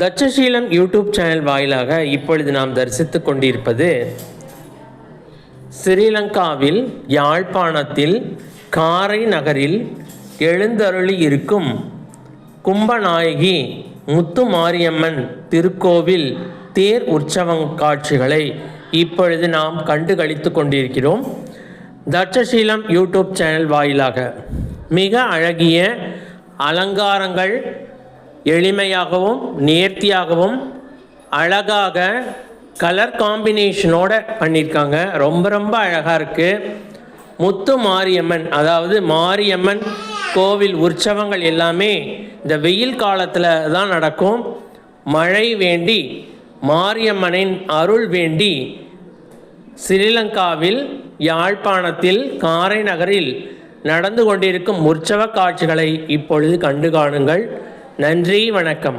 Takshashila YouTube channel வாயிலாக இப்பொழுது நாம் தரிசித்துக் கொண்டிருப்பது ஸ்ரீலங்காவில் யாழ்ப்பாணத்தில் காரை நகரில் எழுந்தருளி இருக்கும் கும்பநாயகி முத்துமாரியம்மன் திருக்கோவில் தேர் உற்சவ காட்சிகளை இப்பொழுது நாம் கண்டு களித்து கொண்டிருக்கிறோம். தட்சசீலம் யூடியூப் சேனல் வாயிலாக மிக அழகிய அலங்காரங்கள் எளிமையாகவும் நேர்த்தியாகவும் அழகாக கலர் காம்பினேஷனோட பண்ணியிருக்காங்க. ரொம்ப ரொம்ப அழகாக இருக்குது. முத்து மாரியம்மன், அதாவது மாரியம்மன் கோவில் உற்சவங்கள் எல்லாமே இந்த வெயில் காலத்தில் தான் நடக்கும். மழை வேண்டி மாரியம்மனின் அருள் வேண்டி ஸ்ரீலங்காவில் யாழ்ப்பாணத்தில் காரை நகரில் நடந்து கொண்டிருக்கும் உற்சவ காட்சிகளை இப்பொழுது கண்டு காணுங்கள். நன்றி, வணக்கம்.